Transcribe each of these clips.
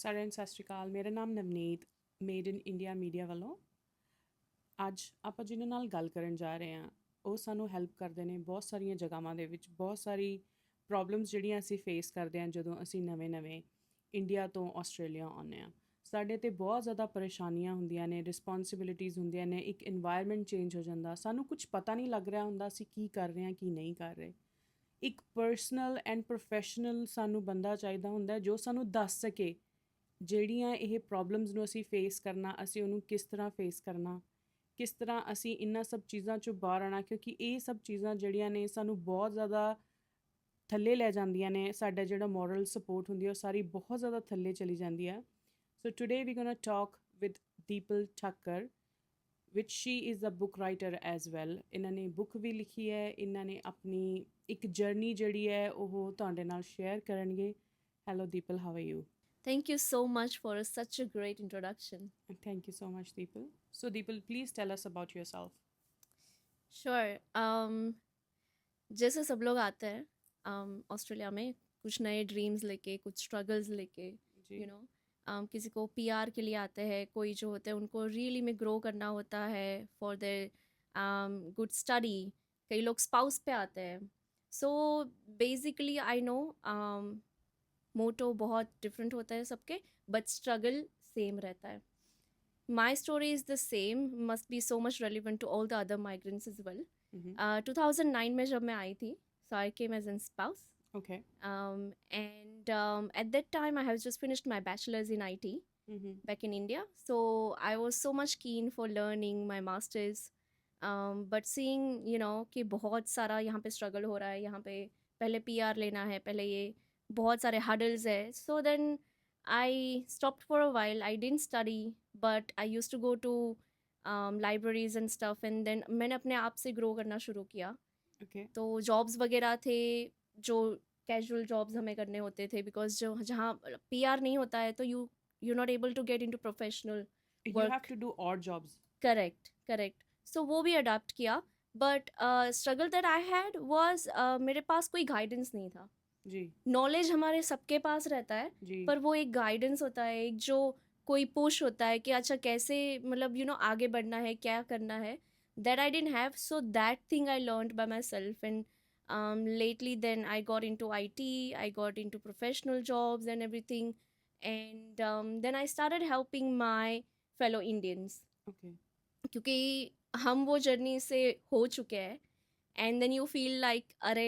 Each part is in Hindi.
ਸਾਰਿਆਂ ਨੂੰ ਸਤਿ ਸ਼੍ਰੀ ਅਕਾਲ। ਮੇਰਾ ਨਾਮ Navneet, made in India media ਵੱਲੋਂ। ਅੱਜ ਆਪਾਂ ਜਿਹਨਾਂ ਨਾਲ ਗੱਲ ਕਰਨ ਜਾ ਰਹੇ ਹਾਂ ਉਹ ਸਾਨੂੰ ਹੈਲਪ ਕਰਦੇ ਨੇ ਬਹੁਤ ਸਾਰੀਆਂ ਜਗ੍ਹਾਵਾਂ ਦੇ ਵਿੱਚ। ਬਹੁਤ ਸਾਰੀ ਪ੍ਰੋਬਲਮਸ ਜਿਹੜੀਆਂ ਅਸੀਂ ਫੇਸ ਕਰਦੇ ਹਾਂ ਜਦੋਂ ਅਸੀਂ ਨਵੇਂ ਇੰਡੀਆ ਤੋਂ ਆਸਟ੍ਰੇਲੀਆ ਆਉਂਦੇ ਹਾਂ। ਸਾਡੇ 'ਤੇ ਬਹੁਤ ਜ਼ਿਆਦਾ ਪਰੇਸ਼ਾਨੀਆਂ ਹੁੰਦੀਆਂ ਨੇ, ਰਿਸਪੌਂਸਿਬਿਲਿਟੀਜ਼ ਹੁੰਦੀਆਂ ਨੇ, ਇੱਕ ਇਨਵਾਇਰਮੈਂਟ ਚੇਂਜ ਹੋ ਜਾਂਦਾ, ਸਾਨੂੰ ਕੁਝ ਪਤਾ ਨਹੀਂ ਲੱਗ ਰਿਹਾ ਹੁੰਦਾ ਅਸੀਂ ਕੀ ਕਰ ਰਹੇ ਹਾਂ ਕੀ ਨਹੀਂ ਕਰ ਰਹੇ। ਇੱਕ ਪਰਸਨਲ ਐਂਡ ਪ੍ਰੋਫੈਸ਼ਨਲ ਸਾਨੂੰ ਬੰਦਾ ਚਾਹੀਦਾ ਹੁੰਦਾ ਜੋ ਸਾਨੂੰ ਦੱਸ ਸਕੇ ਜਿਹੜੀਆਂ ਇਹ ਪ੍ਰੋਬਲਮਸ ਨੂੰ ਅਸੀਂ ਫੇਸ ਕਰਨਾ, ਅਸੀਂ ਉਹਨੂੰ ਕਿਸ ਤਰ੍ਹਾਂ ਫੇਸ ਕਰਨਾ, ਕਿਸ ਤਰ੍ਹਾਂ ਅਸੀਂ ਇਹਨਾਂ ਸਭ ਚੀਜ਼ਾਂ 'ਚੋਂ ਬਾਹਰ ਆਉਣਾ। ਕਿਉਂਕਿ ਇਹ ਸਭ ਚੀਜ਼ਾਂ ਜਿਹੜੀਆਂ ਨੇ ਸਾਨੂੰ ਬਹੁਤ ਜ਼ਿਆਦਾ ਥੱਲੇ ਲੈ ਜਾਂਦੀਆਂ ਨੇ। ਸਾਡਾ ਜਿਹੜਾ ਮੋਰਲ ਸਪੋਰਟ ਹੁੰਦੀ ਹੈ ਉਹ ਸਾਰੀ ਬਹੁਤ ਜ਼ਿਆਦਾ ਥੱਲੇ ਚਲੀ ਜਾਂਦੀ ਹੈ। So today we gonna talk with Deepal Thakkar which she is a book writer as well. ਇਹਨਾਂ ਨੇ ਬੁੱਕ ਵੀ ਲਿਖੀ ਹੈ, ਇਹਨਾਂ ਨੇ ਆਪਣੀ ਇੱਕ ਜਰਨੀ ਜਿਹੜੀ ਹੈ ਉਹ ਤੁਹਾਡੇ ਨਾਲ ਸ਼ੇਅਰ ਕਰਨਗੇ। Hello Deepal, how are you? Thank you so much for such a great introduction. Thank you so much, Deepal. So, Deepal, please tell us about yourself. Sure. जैसे सब लोग आते हैं ऑस्ट्रेलिया में कुछ नए ड्रीम्स लेके, कुछ स्ट्रगल्स लेके, जी। किसी को पीआर के लिए आते हैं, कोई जो होते हैं उनको रियली में ग्रो करना होता है फॉर देयर गुड स्टडी। कई लोग स्पाउस पे आते हैं। सो बेसिकली आई नो मोटो बहुत डिफरेंट होता है सबके, बट स्ट्रगल सेम रहता है। My story is the same, must be so much relevant to all the other migrants as well. 2009 में जब मैं आई थी, so I came as a spouse. Okay. And at that time I have just finished my bachelor's in IT back in India. So I was so much keen for learning my master's. But seeing, कि बहुत सारा यहाँ पे struggle हो रहा है, यहाँ पे पहले PR लेना है, पहले ये बहुत सारे hurdles है. So then I stopped for a while. I didn't study, but I used to go to libraries and stuff. And then मैंने अपने आप से grow करना शुरू किया. Okay. तो jobs वगैरह थे जो कैजुअल जॉब्स हमें करने होते थे, बिकॉज जो जहाँ PR नहीं होता है तो you're not able to get into professional You work. have to do odd jobs. Correct. So वो भी अडाप्ट किया. But struggle that I had was मेरे पास कोई गाइडेंस नहीं था. जी नॉलेज हमारे सबके पास रहता है, जी पर वो एक गाइडेंस होता है, एक जो कोई पुश होता है कि अच्छा कैसे मतलब आगे बढ़ना है, क्या करना है. That I didn't have. So that thing I learned bye my self. And lately then I got into IT, I got into professional jobs and everything. And then I started helping my fellow Indians. Okay. क्योंकि हम वो जर्नी से हो चुके हैं. And then you feel like अरे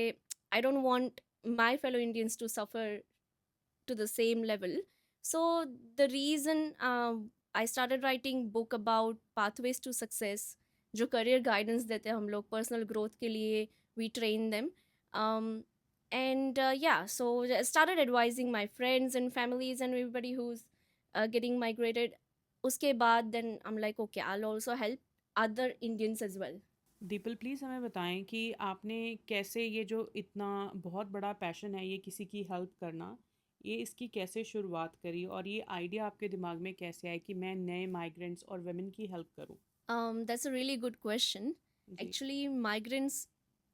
I don't want my fellow Indians to suffer to the same level. So the reason I started writing book about pathways to success, जो career guidance देते हैं हम लोग personal growth के लिए, we train them. And yeah, so I started advising my friends and families and everybody who's getting migrated. उसके बाद then I'm like okay, I'll also help other Indians as well. The people, please हमें बताएं कि आपने कैसे ये जो इतना बहुत बड़ा पैशन है ये किसी की हेल्प करना, ये इसकी कैसे शुरुआत करी और ये आइडिया आपके दिमाग में कैसे आया कि मैं नए माइग्रेंट्स और वुमेन की हेल्प करूं? That's a really good question. Ji Actually, migrants,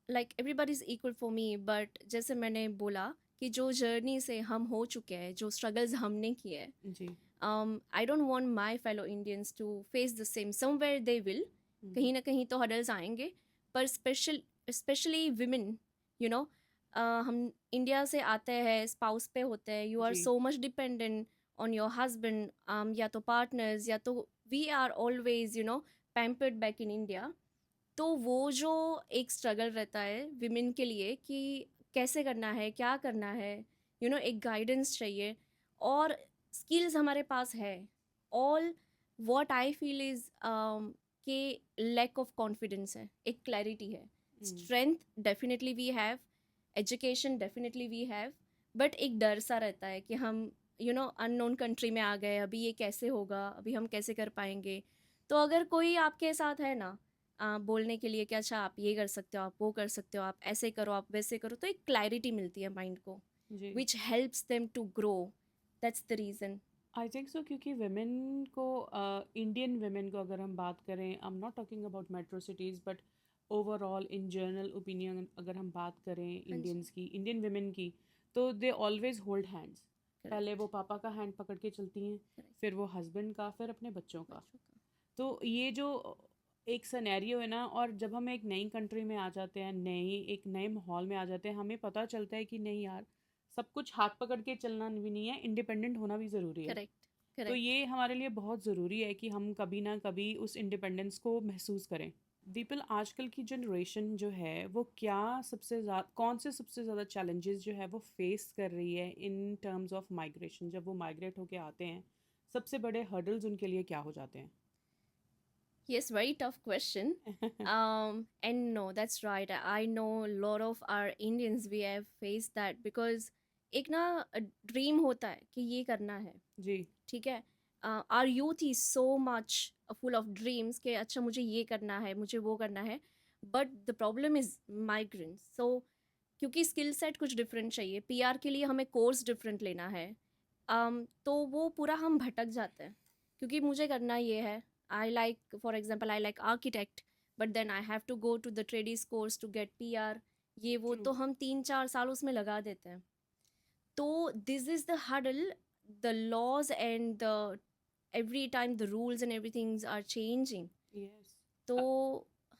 like everybody is equal for me, but जैसे मैंने बोला कि जो जर्नी से हम हो चुके हैं, जो स्ट्रगल्स हमने किए हैं, जी I don't want my fellow Indians to face the same. Somewhere they will, कहीं ना कहीं तो हडल्स आएंगे, पर स्पेशली विमेन, यू नो हम इंडिया से आते हैं, स्पाउस पे होते हैं, यू आर जी so much dependent on your husband, या तो पार्टनर्स, या तो we are always pampered back in India. तो वो जो एक स्ट्रगल रहता है विमेन के लिए कि कैसे करना है, क्या करना है, एक गाइडेंस चाहिए. और स्किल्स हमारे पास है. All what I feel is कि लैक ऑफ कॉन्फिडेंस है, एक क्लैरिटी है. Strength definitely we have, education definitely we have, but एक डर सा रहता है कि हम अननोन कंट्री में आ गए, अभी ये कैसे होगा, अभी हम कैसे कर पाएंगे. तो अगर कोई आपके साथ है ना बोलने के लिए कि अच्छा आप ये कर सकते हो, आप वो कर सकते हो, आप ऐसे करो, आप वैसे करो, तो एक क्लैरिटी मिलती है माइंड को, जी which helps them to grow. That's the reason. I think so, क्योंकि वेमेन को, इंडियन वेमेन को अगर हम बात करें, आई am not talking about metro cities but overall in general opinion अगर हम बात करें हाँ जी. इंडियंस की, इंडियन वेमेन की, तो दे ऑलवेज होल्ड हैंड्स. पहले वो पापा का हैंड पकड़ के चलती हैं, Correct. फिर वो हस्बैंड का, फिर अपने बच्चों का। बच्चों का। तो ये जो एक सिनेरियो है ना, और जब हम एक नई कंट्री में आ जाते हैं, एक नए माहौल में आ जाते हैं, हमें पता चलता है कि नहीं यार, सब कुछ हाथ पकड़ के चलना भी नहीं है, इंडिपेंडेंट होना भी ज़रूरी है। करेक्ट, तो करेक्ट। ये हमारे लिए बहुत ज़रूरी है कि हम कभी ना कभी उस इंडिपेंडेंस को महसूस करें। दीपल, आजकल की जनरेशन जो है वो कौन से सबसे ज़्यादा चैलेंजेस जो है वो फेस कर रही है इन टर्म्स ऑफ माइग्रेशन? जब वो माइग्रेट होके आते हैं, सबसे बड़े हर्डल्स उनके लिए क्या हो जाते हैं? Yes, very tough question. And no, that's right. I know a lot of our Indians we have faced that because एक ना ड्रीम होता है कि ये करना है, जी। ठीक है। Our youth is so much full of dreams कि अच्छा मुझे ये करना है, मुझे वो करना है, but the problem is migrants. So क्योंकि स्किल सेट कुछ डिफरेंट चाहिए, पीआर के लिए हमें कोर्स डिफरेंट लेना है। तो वो पूरा हम भटक जाते हैं क्योंकि मुझे करना ये है। I like for example I like architect, but then I have to go to the tradies course to get PR. ये वो ट्रू। तो हम 3-4 साल उसमें लगा देते हैं। तो this is the hurdle, the laws and the every time the rules and everything's are changing. Yes. तो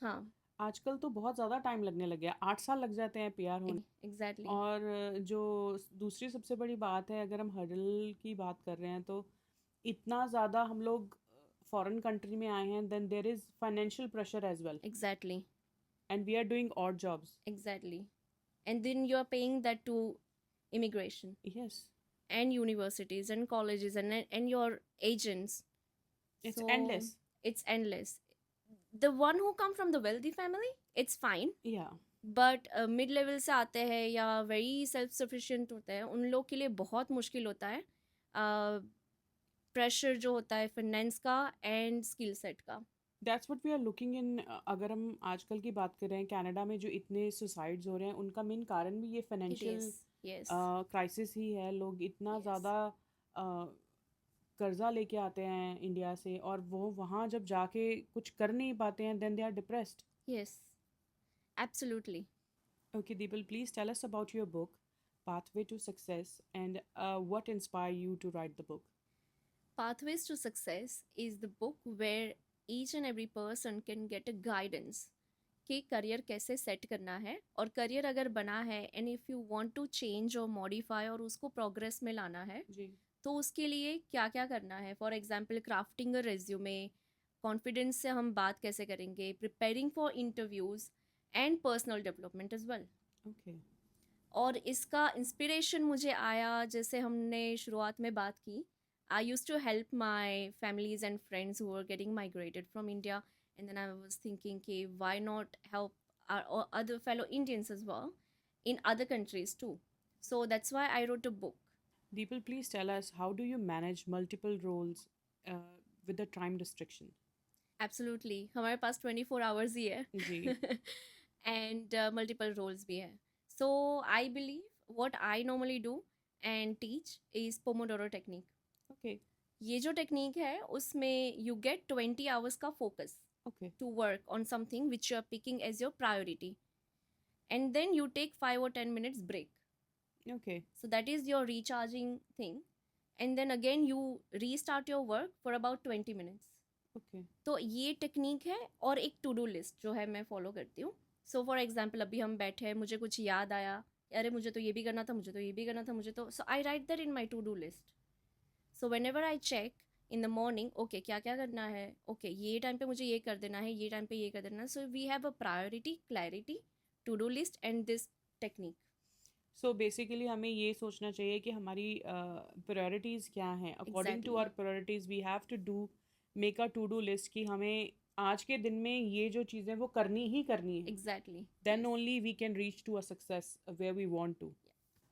हाँ, आजकल तो बहुत ज़्यादा टाइम लगने लग गया, 8 साल लग जाते हैं पीआर होने। एग्जैक्टली। और जो दूसरी सबसे बड़ी बात है, अगर हम हर्डल की बात कर रहे हैं, तो इतना ज़्यादा हम लोग फॉरेन कंट्री में आए हैं, then there is financial pressure as well, exactly, and we are doing odd jobs. Exactly. And then you are paying that to immigration yes. and universities and colleges and your agents. It's So endless. it's endless. The one who come from the wealthy family, it's fine. या। बट मिड लेवल से आते हैं या वेरी सेल्फ सफिशिएंट होते हैं, उन लोग के लिए बहुत मुश्किल होता है प्रेशर जो होता है फाइनेंस का एंड स्किल सेट का। That's what we are looking in. अगर हम आजकल की बात कर रहे हैं, कनाडा में जो इतने सुसाइड्स हो रहे हैं, उनका मेन कारण भी ये it financial is, yes, crisis ही है। लोग इतना यस, ज़्यादा कर्जा लेके आते हैं इंडिया से, और वो वहाँ जब जाके कुछ कर नहीं पाते हैं, then they are depressed. Yes, absolutely. Okay, Deepal, please tell us about your book, Pathway to Success, and what inspired you to write the book. Pathways to Success is the book where each and every person can get a guidance कि करियर कैसे सेट करना है, और करियर अगर बना है and if you want to change और मॉडिफाई और उसको प्रोग्रेस में लाना है, जी। तो उसके लिए क्या क्या करना है। For example crafting a resume, confidence से हम बात कैसे करेंगे, preparing for interviews and personal development as well. Okay. और इसका इंस्पिरेशन मुझे आया, जैसे हमने शुरुआत में बात की, I use to help my families and friends who are getting migrated from India, and then I was thinking कि why not help our other fellow Indians as well in other countries too. So that's why I wrote a book. Deepal, please tell us, how do you manage multiple roles with the time restriction? Absolutely, हमारे पास 24 hours ही है जी। and multiple roles भी है. So I believe what I normally do and teach is Pomodoro technique. Okay. ये जो टेक्निक है उसमें you get 20 hours का focus Okay. to work on something which you are picking as your priority, and then you take 5 or 10 minutes break. Okay. So that is your recharging thing, and then again you restart your work for about 20 minutes. Okay. तो ये टेक्निक है, और एक टू डू लिस्ट जो है मैं फॉलो करती हूँ। सो फॉर एग्जाम्पल अभी हम बैठे हैं, मुझे कुछ याद आया, अरे मुझे तो ये भी करना था, मुझे तो ये भी करना था, मुझे तो, so I write that in my to do list. So whenever I check in the morning, okay क्या क्या करना है, ओके ये टाइम पे मुझे ये कर देना है, ये टाइम पे ये कर देना है। So we have a priority, clarity, to do list and this technique. So basically हमें ये सोचना चाहिए कि हमारी प्रायोरिटीज़ क्या हैं। According to Exactly. Our priorities we have to do make a to do list कि हमें आज के दिन में ये जो चीज़ें वो करनी ही करनी है। Exactly. Then Yes. only we can reach to a success where we want to.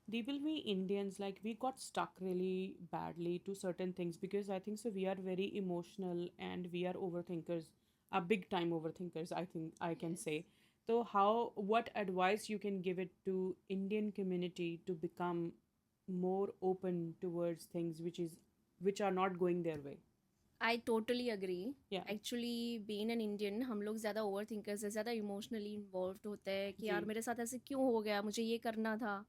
Deepal, we Indians, like, we got stuck really badly to certain things because I think so we are very emotional and we are overthinkers, a big time overthinkers, I think I can Yes. say. So what advice you can give it to Indian community to become more open towards things which are not going their way? I totally agree. Yeah. Actually being an Indian, हम लोग ज़्यादा ओवर थिंकर्स है, ज़्यादा इमोशनली इन्वॉल्व होते हैं कि जी। यार मेरे साथ ऐसे क्यों हो गया, मुझे ये करना था।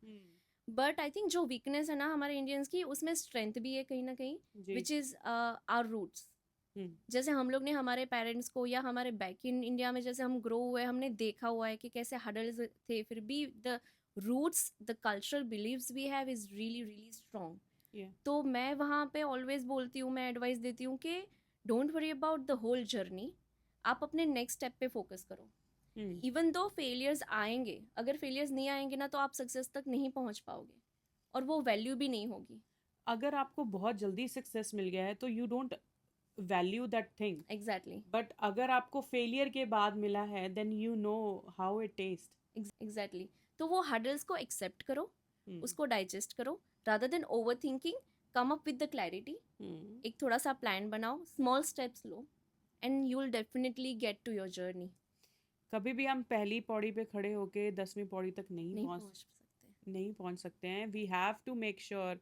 बट आई थिंक जो वीकनेस है ना हमारे इंडियंस की, उसमें स्ट्रेंथ भी है कहीं ना कहीं, जी। Which is our roots. Hmm. जैसे हम लोग ने हमारे पेरेंट्स को, या हमारे बैक इन इंडिया में जैसे हम ग्रो हुए, हमने देखा हुआ है कि कैसे हडल्स थे, फिर भी the roots, the cultural beliefs we have is really really strong. Yeah. तो मैं वहाँ पे ऑलवेज बोलती हूँ, मैं एडवाइस देती हूँ कि don't worry about the whole journey, आप अपने नेक्स्ट स्टेप पे फोकस करो। हम्म। इवन दो फेलियर्स आएंगे, अगर फेलियर्स नहीं आएंगे ना तो आप सक्सेस तक नहीं पहुँच पाओगे, और वो वैल्यू भी नहीं होगी। अगर आपको बहुत जल्दी सक्सेस मिल गया है तो you don't value that thing, exactly. But अगर आपको फेलियर के बाद मिला है then you know how it taste. Exactly. तो वो हडल्स को एक्सेप्ट करो, हम्म। उसको डाइजेस्ट करो, rather than over thinking, come up with the clarity. Hmm. एक थोड़ा सा प्लान बनाओ, स्मॉल स्टेप्स लो, and you will definitely get to your journey. कभी भी हम पहली पौड़ी पे खड़े होके 10वीं पौड़ी तक नहीं पहुँच सकते। नहीं पहुंच सकते हैं। We have to make sure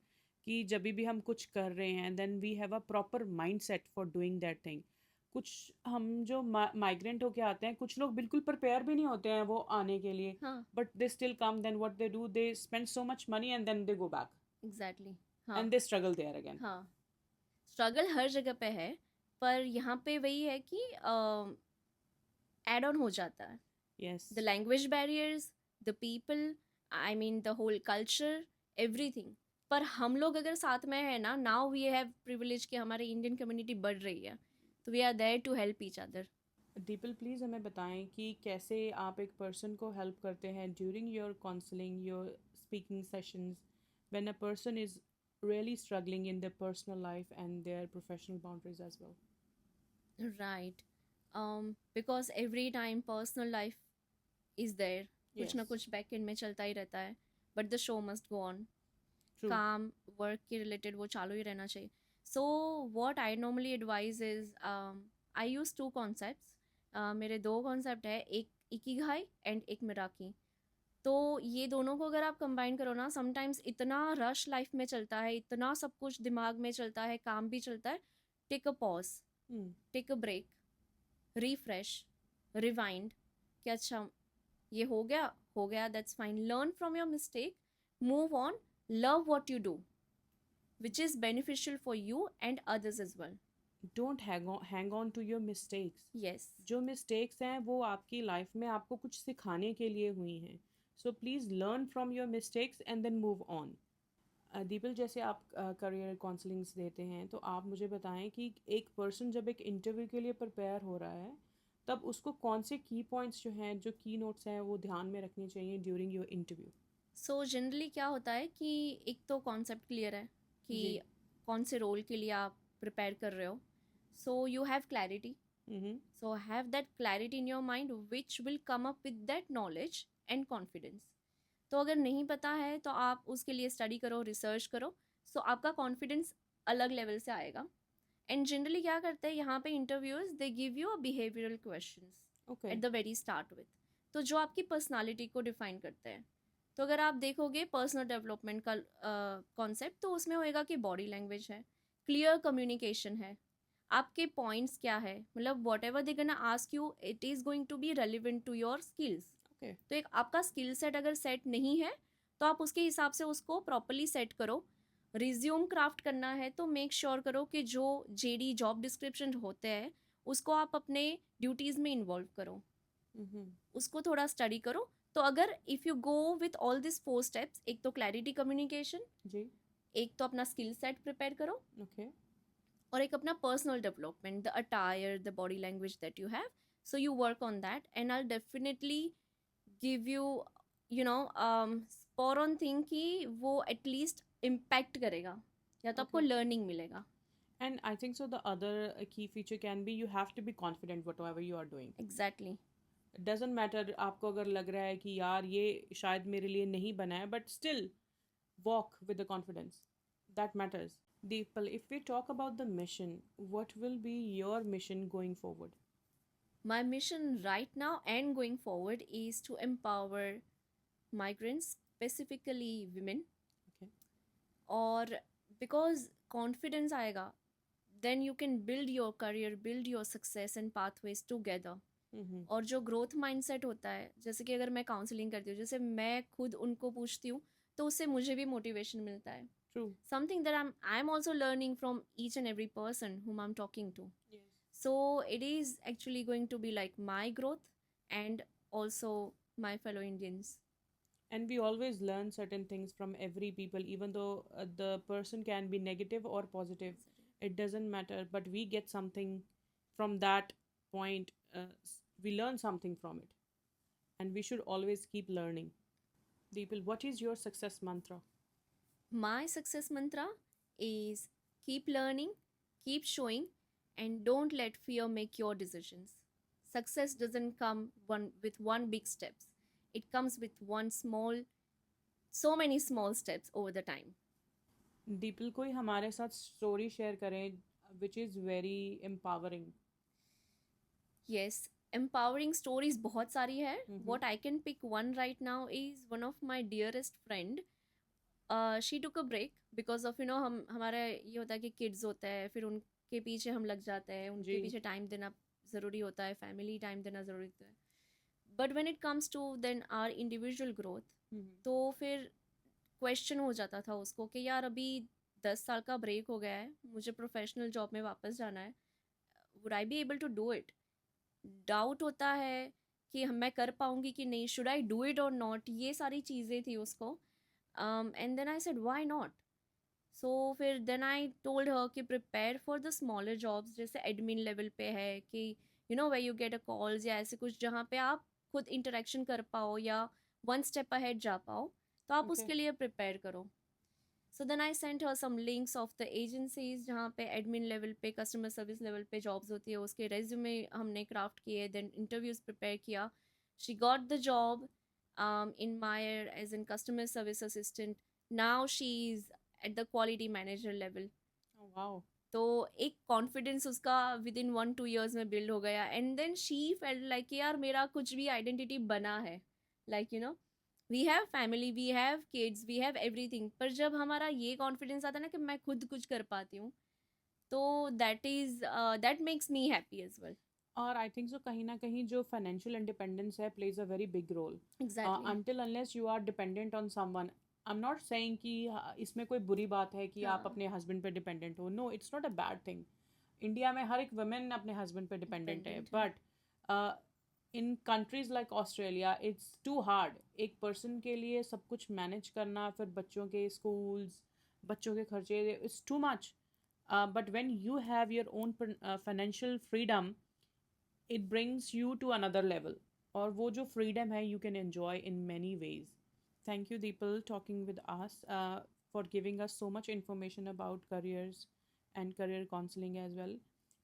कि जब भी हम कुछ कर रहे हैं then we have a proper mind set for doing that thing. कुछ हम जो माइग्रेंट होके आते हैं, कुछ लोग बिल्कुल प्रिपेयर भी नहीं होते हैं वो आने के लिए, हाँ। But they still come, then what they do, they spend so much money and then they go back exactly. हाँ। And they struggle there again. हाँ। स्ट्रगल हर जगह पे है, पर यहाँ पे वही है कि एड ऑन हो जाता है। Yes. The language barriers, the people, I mean the whole culture, everything. पर हम लोग अगर साथ में है ना, नाउ वी हैव प्रिविलेज कि हमारी इंडियन कम्युनिटी बढ़ रही है, तो we are there to help each other. Deepal please हमें बताएं कि कैसे आप एक पर्सन को हेल्प करते हैं during your counselling, your speaking sessions, when a person is really struggling in their personal life and their professional boundaries as well. Right. Because every time personal life is there, कुछ ना Yes, कुछ बैक एंड में चलता ही रहता है, but the show must go on. true. काम, वर्क के रिलेटेड वो चालू ही रहना चाहिए। So what I normally advise is, I use two concepts. मेरे दो कॉन्सेप्ट है, एक इकिगाई एंड एक मिराकी। तो ये दोनों को अगर आप कंबाइन करो ना, समटाइम्स इतना रश लाइफ में चलता है, इतना सब कुछ दिमाग में चलता है, काम भी चलता है। Take a pause, Hmm. Take a break, refresh, rewind, कि अच्छा ये हो गया, that's fine, learn from your mistake, move on, love what you do, which is beneficial for you and others as well. Don't hang on to your mistakes. Yes. जो मिस्टेक्स हैं वो आपकी लाइफ में आपको कुछ सिखाने के लिए हुई हैं, so please learn from your mistakes and then move on. Deepal, जैसे आप करियर काउंसलिंग्स देते हैं तो आप मुझे बताएं कि एक पर्सन जब एक इंटरव्यू के लिए प्रिपेयर हो रहा है तब उसको कौन से की पॉइंट्स जो हैं, जो की नोट्स हैं, वो ध्यान में रखने चाहिए during your interview. So generally क्या होता है कि एक तो कॉन्सेप्ट क्लियर है कि जी। कौन से रोल के लिए आप प्रिपेयर कर रहे हो, so you have clarity, hmm. so have that clarity in your mind which will come up with that knowledge and confidence. तो अगर नहीं पता है तो आप उसके लिए स्टडी करो, रिसर्च करो, सो आपका कॉन्फिडेंस अलग लेवल से आएगा। एंड जनरली क्या करते हैं यहाँ पे interviewers, they give you a behavioural questions okay. At the very start with, तो जो आपकी पर्सनालिटी को डिफाइन करते हैं। तो अगर आप देखोगे पर्सनल डेवलपमेंट का कॉन्सेप्ट, तो उसमें होएगा कि बॉडी लैंग्वेज है, क्लियर कम्युनिकेशन है, आपके पॉइंट्स क्या है, मतलब whatever they gonna ask you it is going to be relevant to your skills. Okay. तो एक आपका स्किल सेट अगर सेट नहीं है तो आप उसके हिसाब से उसको प्रॉपरली सेट करो। रिज्यूम क्राफ्ट करना है तो मेक श्योर करो कि जो जेडी जॉब डिस्क्रिप्शन होते हैं उसको आप अपने ड्यूटीज़ में इन्वॉल्व करो, हम्म। उसको थोड़ा स्टडी करो। तो अगर if you go with all this 4 steps, एक तो क्लैरिटी कम्युनिकेशन, जी। एक तो अपना स्किल सेट प्रिपेयर करो, ओके। और एक अपना personal development, the attire, the body language that you have, so you work on that and I definitely give you you know spar on thing कि वो एटलीस्ट इम्पैक्ट करेगा, या तो आपको Okay. लर्निंग मिलेगा। And I think so the other key feature can be you have to be confident whatever you are doing. Exactly. It doesn't matter आपको अगर लग रहा है कि यार ये शायद मेरे लिए नहीं बना है, but still walk with the confidence. That matters. Deepal, if we talk about the mission, what will be your mission going forward? My mission right now and going forward is to empower migrants, specifically women, Okay. और because confidence आएगा, then you can build your career, build your success and pathways together. Mm-hmm. और जो ग्रोथ माइंडसेट होता है, जैसे कि अगर मैं काउंसलिंग करती हूँ, जैसे मैं खुद उनको पूछती हूँ तो उससे मुझे भी मोटिवेशन मिलता है. True. Something that I'm also learning from each and every person whom I'm talking to. Yes. So it is actually going to be like my growth and also my fellow Indians. And we always learn certain things from every people, even though the person can be negative or positive. It doesn't matter, but we get something from that point. We learn something from it, and we should always keep learning. Deepal, what is your success mantra? My success mantra is keep learning, keep showing, and don't let fear make your decisions. Success doesn't come one big steps. It comes with so many small steps over the time. Deepal, कोई हमारे साथ story share करें, which is very empowering. Yes, empowering stories बहुत सारी है. Mm-hmm. What I can pick one right now is one of my dearest friend. She took a break because of हमारा ये होता है कि kids होता है, फिर उनके पीछे हम लग जाते हैं, उनके जी. पीछे टाइम देना ज़रूरी होता है, फैमिली टाइम देना ज़रूरी होता है. But when it comes to then our individual growth, तो फिर क्वेश्चन हो जाता था उसको कि यार अभी 10 साल का ब्रेक हो गया है, मुझे प्रोफेशनल जॉब में वापस जाना है, would I be able to do it. Doubt होता है कि मैं कर पाऊँगी कि नहीं, शुड आई डू इट और नॉट, ये सारी चीज़ें थी उसको. And then I said why not. So फिर देन आई टोल्ड हर कि prepare for the smaller jobs, जैसे एडमिन लेवल पे है कि way you get a calls या ऐसे कुछ जहाँ पे आप खुद इंटरेक्शन कर पाओ या वन स्टेप अहेड जा पाओ, तो आप Okay. उसके लिए प्रिपेयर करो. So then I sent her some links of the agencies जहाँ पे एडमिन लेवल पे, कस्टमर सर्विस लेवल पे जॉब्स होती है, उसके रेज्यूमे हमने क्राफ्ट किए, देन इंटरव्यूज प्रिपेयर किया. She got the job in Meyer as in customer service assistant. Now she's at the quality manager level. Oh, wow. तो एक कॉन्फिडेंस उसका विद इन 1-2 years में बिल्ड हो गया. And then she felt like यार मेरा कुछ भी आइडेंटिटी बना है. Like we have family, we have kids, we have everything, पर जब हमारा ये कॉन्फिडेंस आता है ना कि मैं खुद कुछ कर पाती हूँ, तो that makes me happy as well. और आई थिंक सो कहीं ना कहीं जो फाइनेंशियल इंडिपेंडेंस है plays a very big role. Exactly. Until unless you are dependent on someone. I am not saying कि इसमें कोई बुरी बात है कि आप हाँ. अपने हस्बैंड पे डिपेंडेंट हो. No, it's not a bad thing. India में हर एक वुमेन अपने हस्बैंड पे डिपेंडेंट है, Dependent है. But in countries like Australia it's too hard. एक पर्सन के लिए सब कुछ मैनेज करना, फिर बच्चों के स्कूल्स, बच्चों के खर्चे, it's too much. But when you have your own financial freedom, it brings you to another level. और वो जो freedom है you can enjoy in many ways. Thank you Deepal talking with us, for giving us so much information about careers and career counseling as well.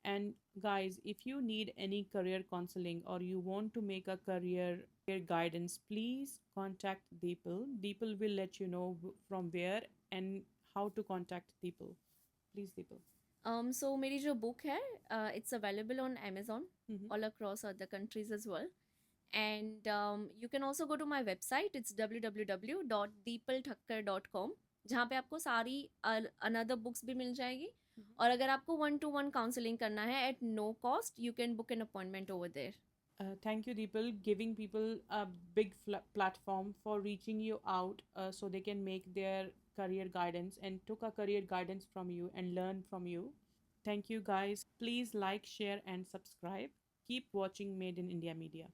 And guys, if you need any career counseling or you want to make a career guidance, please contact Deepal. Deepal will let you know from where and how to contact Deepal. Please Deepal. So मेरी जो बुक है, it's available on Amazon Mhm. all across other countries as well. And you can also go to my website. It's www.deepalthakkar.com, जहाँ पे आपको सारी another books भी मिल जाएगी. और अगर आपको 1-to-1 counseling करना है at no cost, you can book an appointment over there. Thank you, Deepal, giving people a big platform for reaching you out, so they can make their career guidance and took a career guidance from you and learn from you. Thank you, guys. Please like, share, and subscribe. Keep watching Made in India Media.